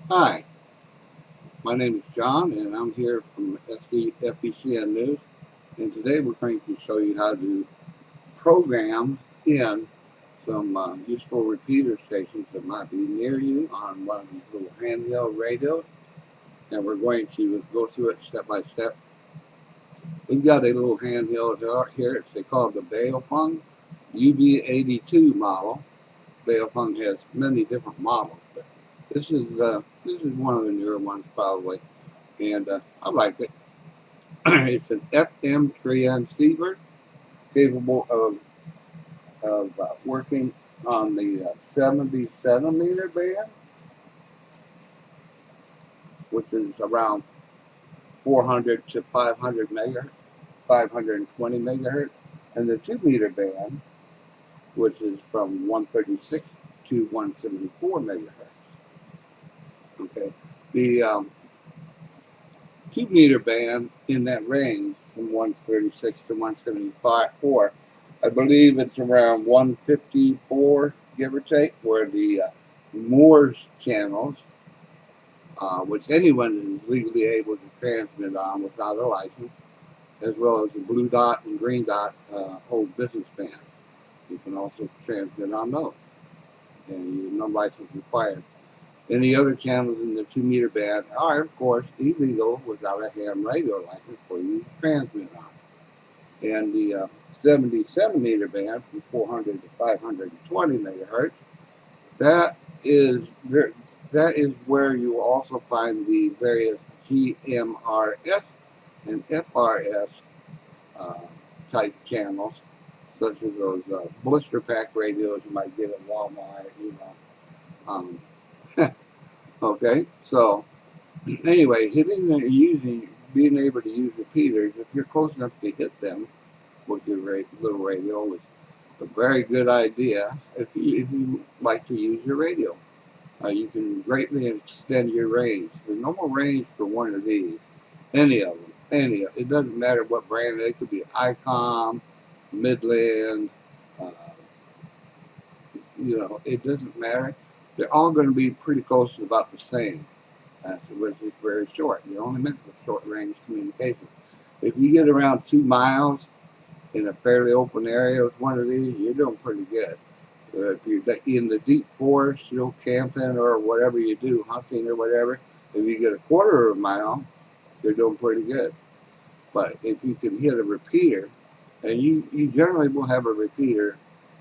Hi, my name is John and I'm here from FBCN News, and today we're going to show you how to program in some useful repeater stations that might be near you on one of these little handheld radios, and we're going to go through it step by step. We've got a little handheld here. They call it the Baofeng UV-82 model. Baofeng has many different models, but this is one of the newer ones probably, and I like it. It's an FM transceiver capable of working on the 70 centimeter band, which is around 400 to 500 megahertz, 520 megahertz, and the 2 meter band, which is from 136 to 174 megahertz. Okay, the 2 meter band in that range from 136 to 174, I believe it's around 154, give or take, where the Moore's channels, which anyone is legally able to transmit on without a license, as well as the blue dot and green dot whole business band. You can also transmit on those, and no license required. Any other channels in the 2 meter band are, of course, illegal without a ham radio license for you to transmit on. And the 70 centimeter band from 400 to 520 megahertz, that is where you will also find the various GMRS and FRS type channels, such as those blister pack radios you might get at Walmart, Okay, so anyway, being able to use repeaters, if you're close enough to hit them with your little radio, is a very good idea if you like to use your radio. You can greatly extend your range. The normal range for one of these, it doesn't matter what brand, it could be ICOM, Midland, uh, it doesn't matter. They're all going to be pretty close to about the same. Which is very short. You're only meant for short range communication. If you get around 2 miles in a fairly open area with one of these, you're doing pretty good. If you're in the deep forest, camping or whatever you do, hunting or whatever, if you get a quarter of a mile, you're doing pretty good. But if you can hit a repeater, and you generally will have a repeater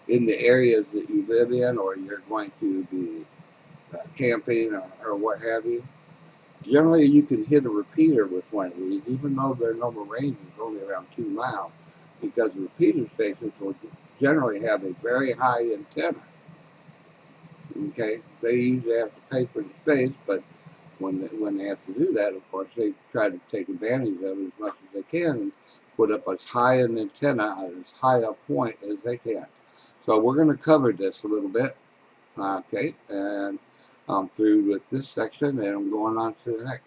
in the areas that you live in, or you're going to be camping or what have you, generally you can hit a repeater with one of these, even though their normal range is only around 2 miles, because repeater stations will generally have a very high antenna. Okay, they usually have to pay for the space, but when they have to do that, of course, they try to take advantage of it as much as they can and put up as high an antenna at as high a point as they can. So we're going to cover this a little bit, okay, and I'm through with this section and I'm going on to the next.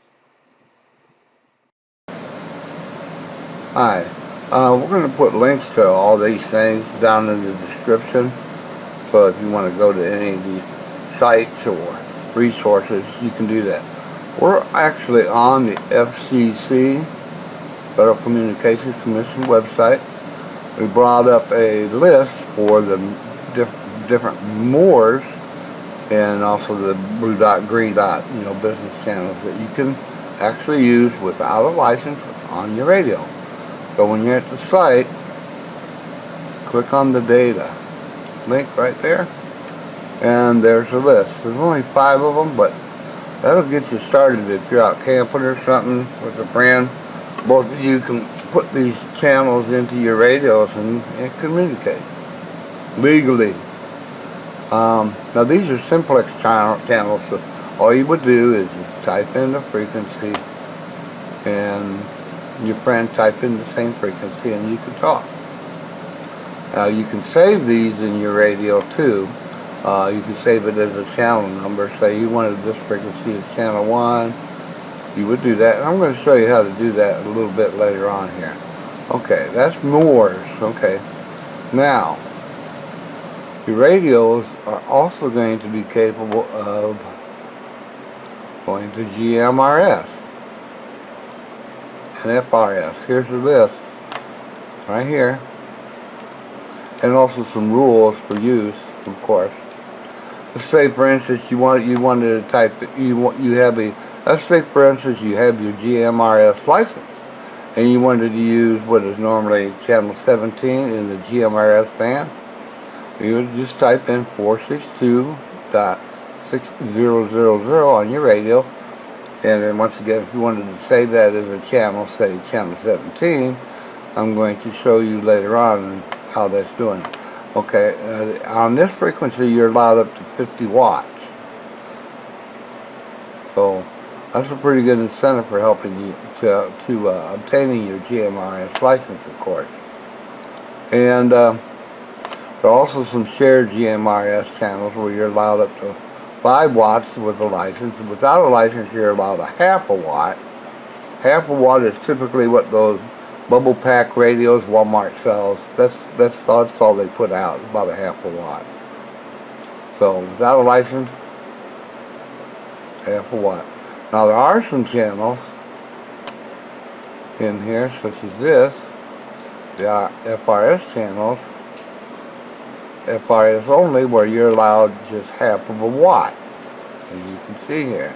Hi, we're going to put links to all these things down in the description, so if you want to go to any of these sites or resources, you can do that. We're actually on the FCC, Federal Communications Commission website. We brought up a list for the different Moores and also the blue dot, green dot, business channels that you can actually use without a license on your radio. So when you're at the site, click on the data link right there, and there's a list. There's only 5 of them, but that'll get you started if you're out camping or something with a friend. Both of you can put these channels into your radios and communicate legally. Now these are simplex channels, so all you would do is type in the frequency and your friend type in the same frequency and you can talk. Now you can save these in your radio too. You can save it as a channel number. Say you wanted this frequency as channel 1, you would do that. And I'm going to show you how to do that a little bit later on here. Okay, that's Moore's. Okay, now your radios are also going to be capable of going to GMRS and FRS. Here's the list right here, and also some rules for use, of course. Let's say, for instance, you wanted to type let's say, for instance, you have your GMRS license, and you wanted to use what is normally channel 17 in the GMRS band. You would just type in 462.6000 on your radio, and then once again, if you wanted to save that as a channel, say channel 17, I'm going to show you later on how that's doing. Okay, on this frequency you're allowed up to 50 watts. So that's a pretty good incentive for helping you to obtaining your GMRS license, of course. And there are also some shared GMRS channels where you're allowed up to 5 watts with a license. Without a license, you're allowed a half a watt. Half a watt is typically what those bubble pack radios Walmart sells. That's all they put out, about a half a watt. So without a license, half a watt. Now there are some channels in here, such as this, the FRS channels, FRS only, where you're allowed just half of a watt, as you can see here.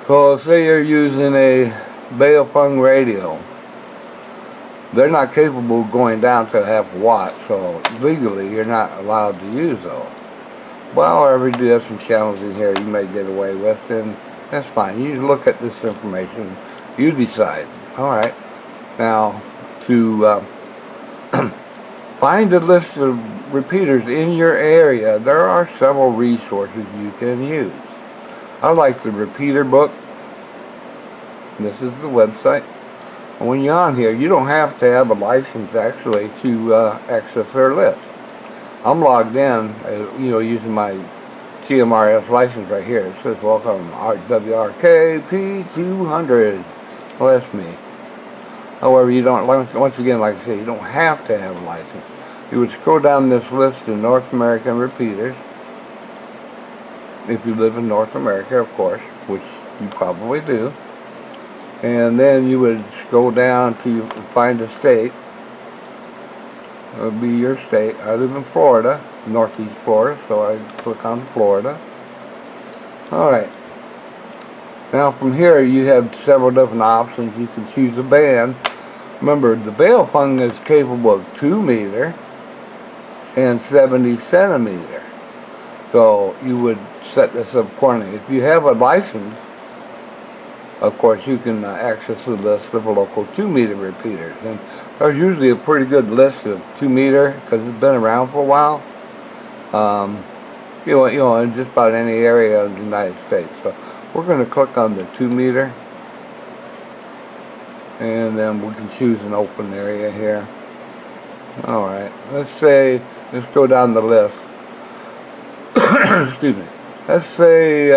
So say you're using a Baofeng radio. They're not capable of going down to half a watt, so legally you're not allowed to use those. Well, however, you do have some channels in here you may get away with, and that's fine. You look at this information, you decide. Alright, now to find a list of repeaters in your area, there are several resources you can use. I like the repeater book. This is the website. When you're on here, you don't have to have a license actually to access their list. I'm logged in, using my GMRS license right here. It says welcome WRK P200. Well, that's me. However, you don't, once again, like I say, you don't have to have a license. You would scroll down this list of North American repeaters, if you live in North America, of course, which you probably do. And then you would scroll down to find a state. It would be your state. I live in Florida, Northeast Florida, so I click on Florida. Alright. Now from here you have several different options. You can choose a band. Remember, the Baofeng is capable of 2 meter and 70 centimeter. So you would set this up accordingly. If you have a license, of course, you can access the list of local 2 meter repeaters. And there's usually a pretty good list of 2 meter because it's been around for a while. In just about any area of the United States. So we're going to click on the 2 meter, and then we can choose an open area here. All right, let's go down the list. Excuse me. Let's say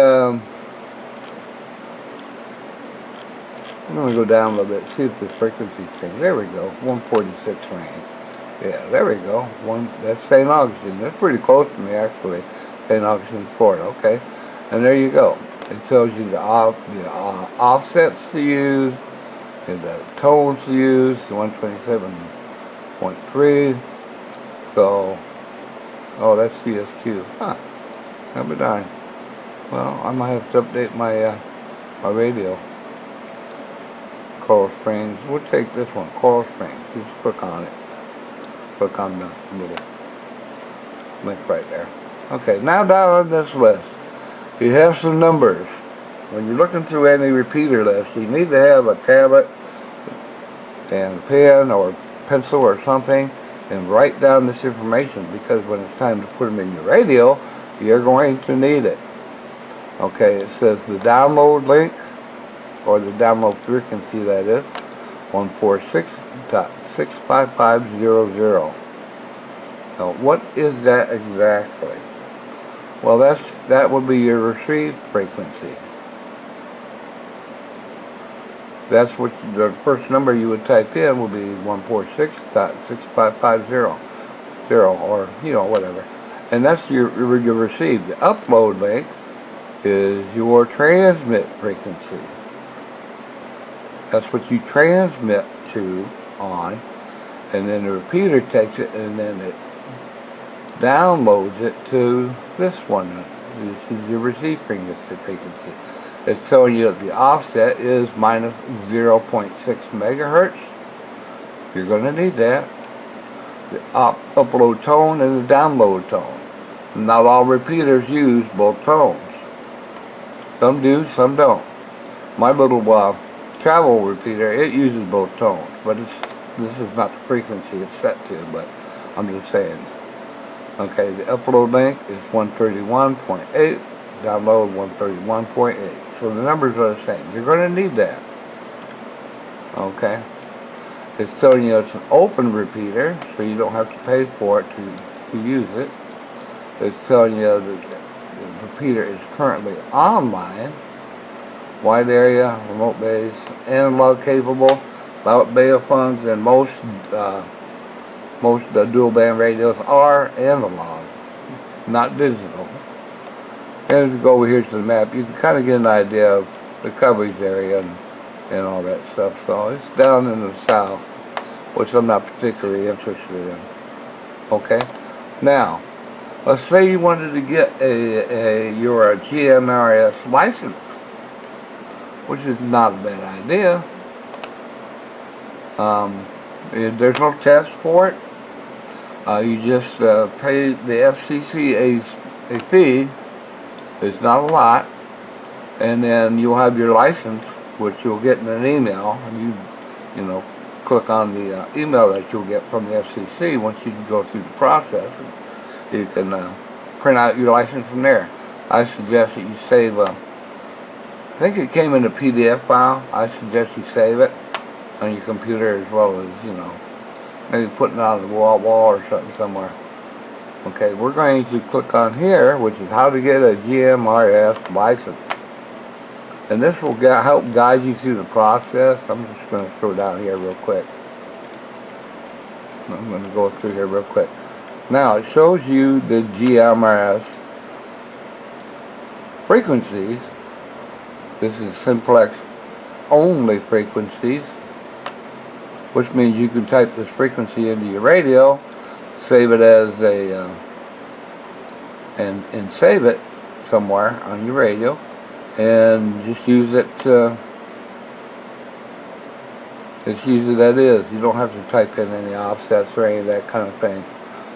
I'm going to go down a little bit, see if the frequency changes. There we go, 146 range. Yeah, there we go. That's St. Augustine. That's pretty close to me, actually. St. Augustine, Florida. Okay, and there you go. It tells you the offsets to use, and the tones to use, the 127.3. So, oh, that's CSQ. Huh. I'll be darned. Well, I might have to update my my radio. Coral Springs. We'll take this one, Coral Springs. Just click on it. Click on the little link right there. Okay, now down on this list, you have some numbers. When you're looking through any repeater list, you need to have a tablet and a pen or pencil or something and write down this information, because when it's time to put them in your radio, you're going to need it. Okay, it says the download link, or the download frequency, that is 146.65500. Now, what is that exactly? Well, that would be your receive frequency. That's what the first number you would type in would be 146.65500, or whatever. And that's your receive. The upload link is your transmit frequency. That's what you transmit to on, and then the repeater takes it and then it downloads it to this one. This is your receive frequency. It's telling you that the offset is minus 0.6 megahertz. You're going to need that. The upload tone and the download tone. Not all repeaters use both tones. Some do, some don't. My little travel repeater, it uses both tones, but this is not the frequency it's set to, but I'm just saying. Okay, the upload link is 131.8, download 131.8. So the numbers are the same. You're going to need that. Okay. It's telling you it's an open repeater, so you don't have to pay for it to use it. It's telling you that the repeater is currently online, wide area, remote base, analog capable, Baofeng, and most dual band radios are analog, not digital. And as you go over here to the map, you can kind of get an idea of the coverage area and all that stuff. So it's down in the south, which I'm not particularly interested in. Okay, now let's say you wanted to get your GMRS license, which is not a bad idea. There's no test for it. You just pay the FCC a fee. It's not a lot, and then you'll have your license, which you'll get in an email. And you know, click on the email that you'll get from the FCC. Once you go through the process, you can print out your license from there. I suggest that you save I think it came in a PDF file. I suggest you save it on your computer, as well as, you know, maybe putting it on the wall or something somewhere. Okay, we're going to click on here, which is how to get a GMRS license. And this will help guide you through the process. I'm just going to throw down here real quick. I'm going to go through here real quick. Now, it shows you the GMRS frequencies. This is simplex only frequencies, which means you can type this frequency into your radio, save it as a and save it somewhere on your radio, and just use it as it is. You don't have to type in any offsets or any of that kind of thing.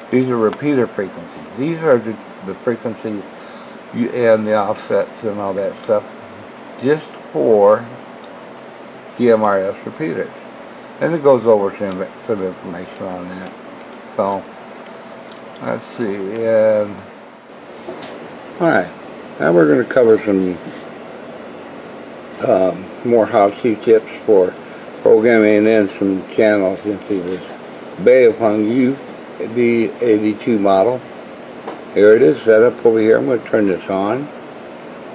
These are repeater frequencies. These are the frequencies and the offsets and all that stuff just for GMRS repeaters. And it goes over some information on that. So, let's see. Alright, now we're going to cover some more how-to tips for programming in some channels into this Baofeng UV-82 model. Here it is set up over here. I'm going to turn this on.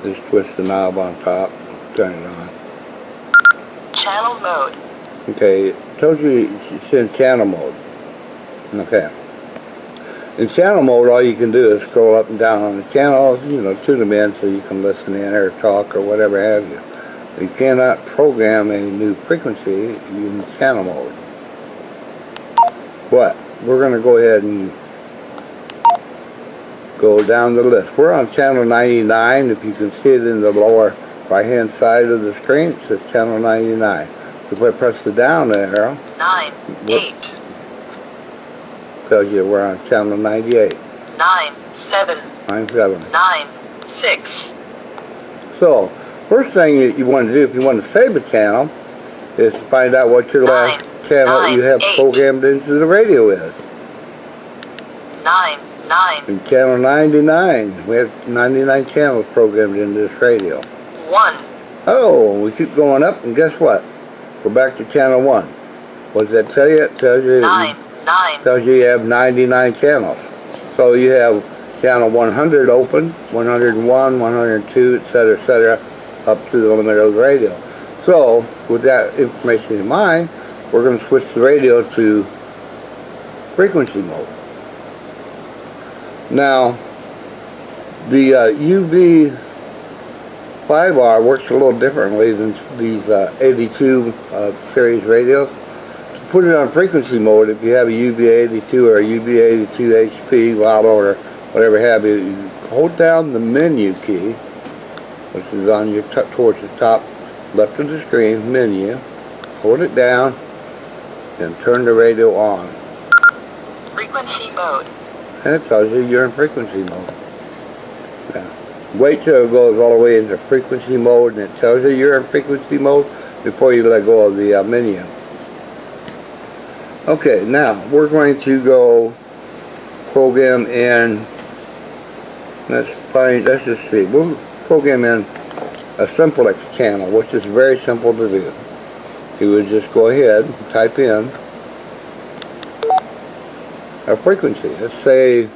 Just twist the knob on top, turn it on. Channel mode. Okay, told you it's in channel mode. Okay. In channel mode, all you can do is scroll up and down on the channels, you know, tune them in so you can listen in or talk or whatever have you. You cannot program a new frequency in channel mode. But we're going to go ahead and go down the list. We're on channel 99. If you can see it in the lower right hand side of the screen, it says channel 99. If I press the down arrow, 98 tells you we're on channel 98. 97 97. 96. So, first thing that you want to do if you want to save a channel is to find out what your last channel you have programmed into the radio is. 9. In channel 99, we have 99 channels programmed into this radio. 1. Oh, we keep going up, and guess what? Go back to channel 1. What does that tell you? It tells you, tells you have 99 channels. So you have channel 100 open, 101, 102, etc., up to the limit of the radio. So, with that information in mind, we're going to switch the radio to frequency mode. Now, the 5R works a little differently than these 82 series radios. To put it on frequency mode, if you have a UV-82 or a UV-82 HP model or whatever have you, you hold down the menu key, which is on your towards the top left of the screen, menu. Hold it down and turn the radio on. Frequency mode. And it tells you you're in frequency mode. Now, wait till it goes all the way into frequency mode and it tells you you're in frequency mode before you let go of the menu. Okay, now we're going to go program in, let's just see, we'll program in a simplex channel, which is very simple to do. You would just go ahead and type in a frequency. Let's say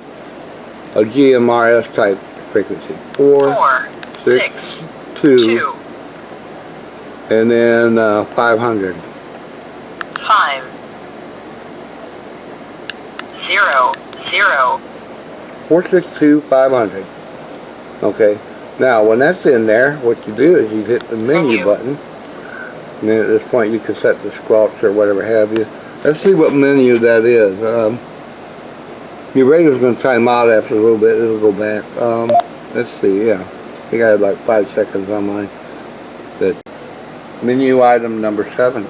a GMRS type frequency. 4, 6, 2, and then 500. 5, 0, 0. 462 500. Okay. Now, when that's in there, what you do is you hit the menu button. And then at this point, you can set the squelch or whatever have you. Let's see what menu that is. Your radio's going to time out after a little bit. It'll go back. Let's see. Yeah, I think I had like 5 seconds on mine. That menu item number 27.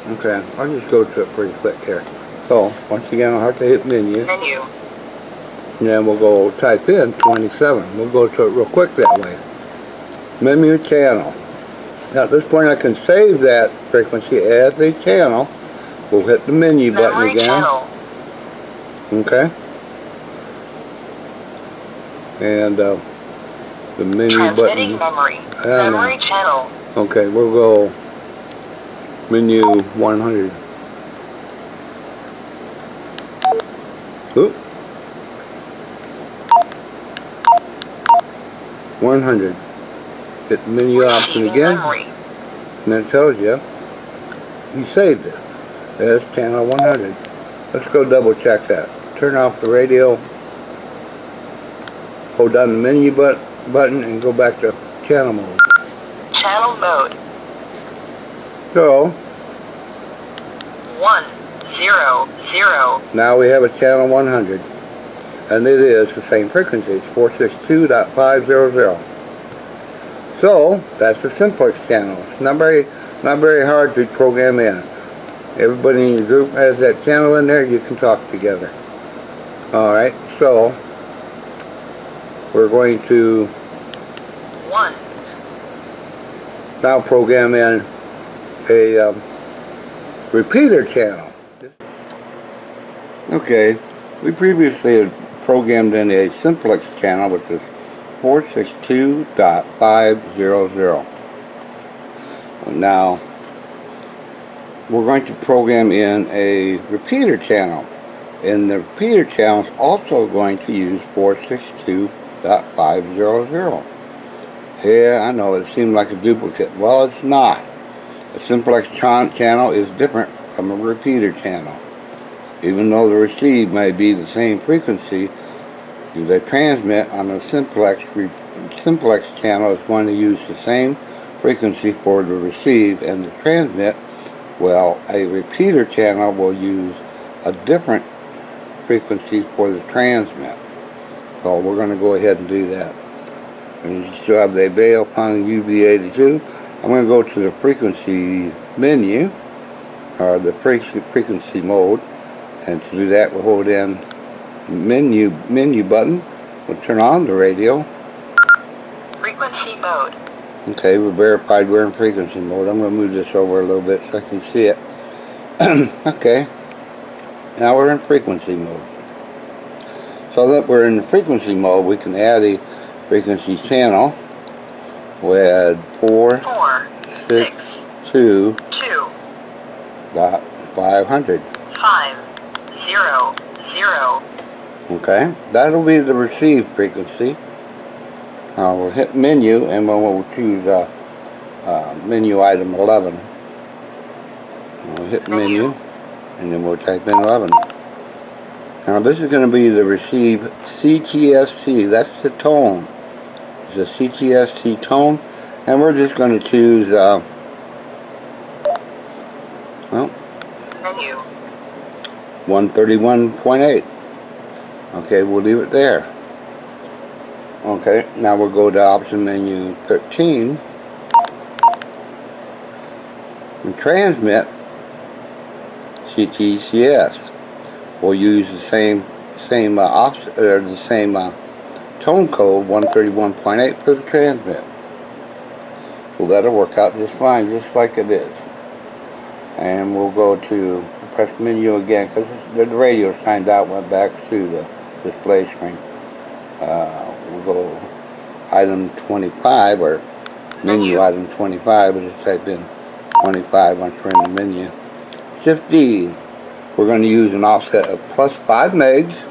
Okay, I'll just go to it pretty quick here. So once again, I'll have to hit menu. Menu. And then we'll go type in 27. We'll go to it real quick that way. Menu channel. Now at this point I can save that frequency as a channel. We'll hit the menu button again. Channel. Okay. And the menu button. Memory. Memory channel. Okay, we'll go menu 100. Oop. 100. Hit the menu option again, and it tells you saved it as channel 100. Let's go double check that. Turn off the radio, hold down the menu button, and go back to channel mode. Channel mode. So 1, 0, 0. now we have a channel 100. And it is the same frequency. It's 462.500. So that's the simplex channel. It's not very hard to program in. Everybody in your group has that channel in there. You can talk together. All right. So we're going to 1. now program in a repeater channel. Okay. We previously had programmed in a simplex channel, which is 462.500. Now we're going to program in a repeater channel, and the repeater channel is also going to use 462.500. Yeah, I know it seemed like a duplicate. Well, it's not. A simplex channel is different from a repeater channel. Even though the receive may be the same frequency, the transmit on a simplex channel is going to use the same frequency for the receive, and the transmit, well, a repeater channel will use a different frequency for the transmit. So we're going to go ahead and do that. And you still have the Baofeng UV-82. I'm going to go to the frequency menu, or the frequency mode. And to do that, we'll hold in the menu button. We'll turn on the radio. Frequency mode. Okay, we verified we're in frequency mode. I'm going to move this over a little bit so I can see it. Okay, now we're in frequency mode. So that we're in the frequency mode, we can add a frequency channel. We'll add 462.500. 5, 0, 0. Okay, that'll be the receive frequency. We'll hit menu, and we'll choose menu item 11. We'll hit menu, and then we'll type in 11. Now this is going to be the receive CTST. That's the tone. is a CTST tone, and we're just going to choose well, Menu. 131.8. Okay, we'll leave it there. Okay, now we'll go to option menu 13 and transmit CTCS. We'll use the same offset, or the same tone code 131.8 for the transmit. Well, that'll work out just fine, just like it is. And we'll go to press menu again, because the radio timed out, went back to the display screen. We'll go item 25, or menu item 25, and just type in 25 once we're in the menu. Shift D. We're going to use an offset of plus 5 megs,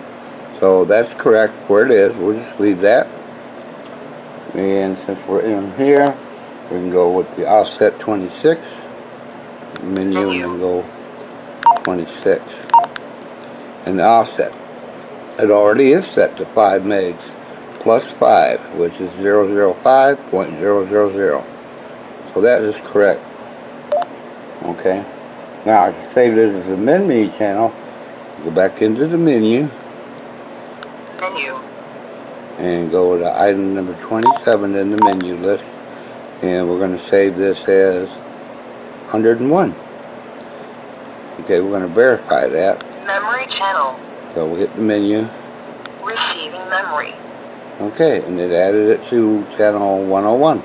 so that's correct where it is. We'll just leave that. And since we're in here, we can go with the offset 26. Menu and then go 26. And the offset, it already is set to 5 megs plus 5, which is 005.000. So that is correct. Okay. Now to save this as a menu channel, go back into the menu. And go to item number 27 in the menu list. And we're going to save this as 101. Okay, we're going to verify that. Memory channel. So we'll hit the menu. Receiving memory. Okay, and it added it to channel 101.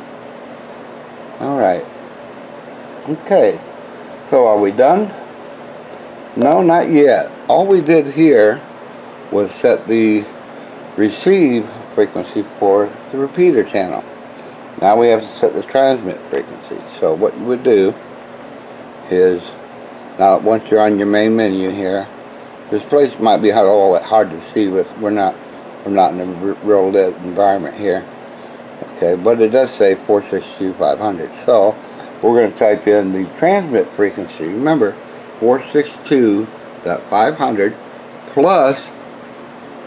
Alright. Okay. So are we done? No, not yet. All we did here was set the receive frequency for the repeater channel. Now we have to set the transmit frequency. So what you would do is, now once you're on your main menu here, this place might be a little bit hard to see, but we're not in a real lit environment here. Okay, but it does say 462.500. So we're going to type in the transmit frequency. Remember, 462.500 plus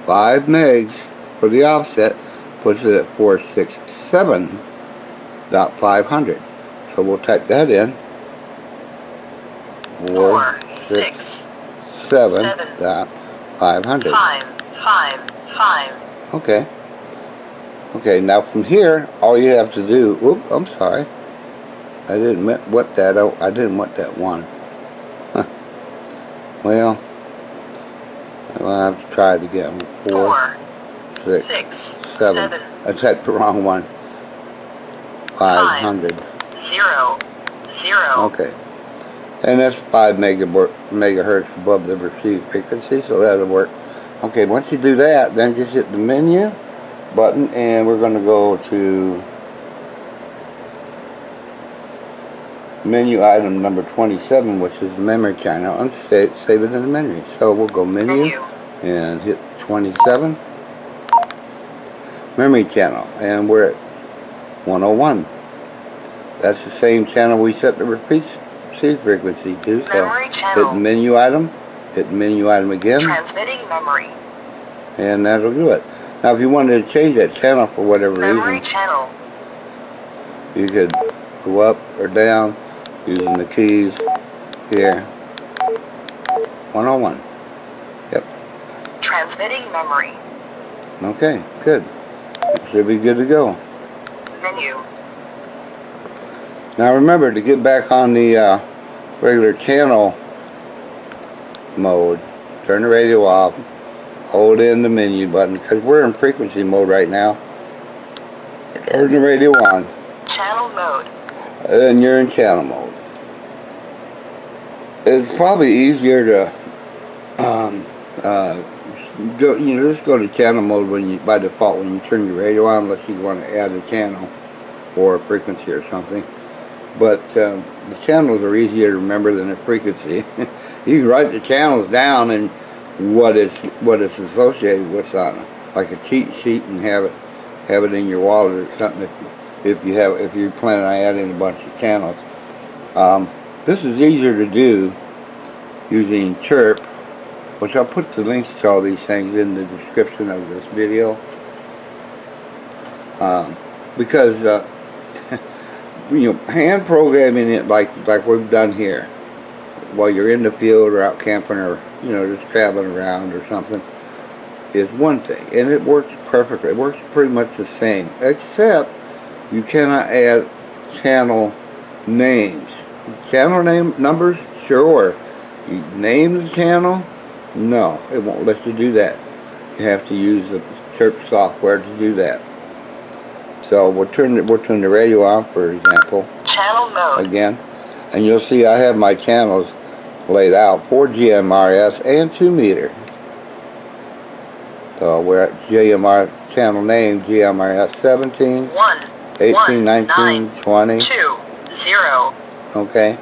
5 megs for the offset puts it at 467.500. So we'll type that in. 467.500. 5. Okay. Okay, now from here, all you have to do, whoop, I'm sorry. I didn't want that one. Huh. Well, I'll have to try it again. 4, 6, 7. I typed the wrong one. 500. 0. Okay. And that's 5 megahertz above the received frequency, so that'll work. Okay, once you do that, then just hit the menu button, and we're going to go to menu item number 27, which is the memory channel, and save it in the memory. So we'll go menu and hit 27, memory channel, and we're at 101. That's the same channel we set the receive frequency to. So hit the menu item, again. Transmitting memory. And that'll do it. Now if you wanted to change that channel for whatever reason, you could go up or down using the keys here. 101. Yep. Transmitting memory. Okay, good. Should be good to go. Menu. Now remember, to get back on the regular channel mode, turn the radio off, hold in the menu button, because we're in frequency mode right now. Turn the radio on. Channel mode. And you're in channel mode. It's probably easier to just go to channel mode by default when you turn your radio on, unless you want to add a channel or a frequency or something. But the channels are easier to remember than a frequency. You can write the channels down and what it's associated with on it, like a cheat sheet, and have it in your wallet or something if you're planning on adding a bunch of channels. This is easier to do using CHIRP, which I'll put the links to all these things in the description of this video. because you know, hand programming it like we've done here, while you're in the field or out camping or, you know, just traveling around or something, is one thing, and it works perfectly. It works pretty much the same, except you cannot add channel names. Channel name numbers, sure. You name the channel, no, it won't let you do that. You have to use the CHIRP software to do that. So we'll turn the radio on, for example. Channel mode. Again, and you'll see I have my channels laid out for GMRS and 2 meter. So we're at GMR channel name GMRS 17, 1, 18, 19, 20. 2, 0. Okay.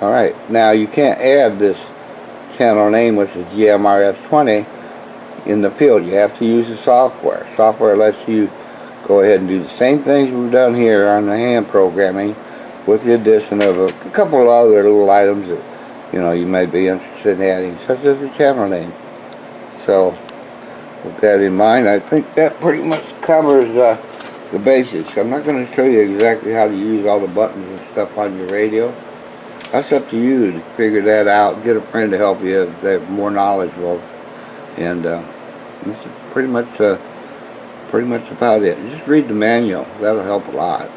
All right. Now you can't add this channel name, which is GMRS 20, in the field. You have to use the software. Software lets you go ahead and do the same things we've done here on the hand programming, with the addition of a couple of other little items that, you know, you may be interested in adding, such as the channel name. So with that in mind, I think that pretty much covers the basics. I'm not going to show you exactly how to use all the buttons and stuff on your radio. That's up to you to figure that out. Get a friend to help you if they're more knowledgeable. And this is pretty much about it. Just read the manual. That'll help a lot.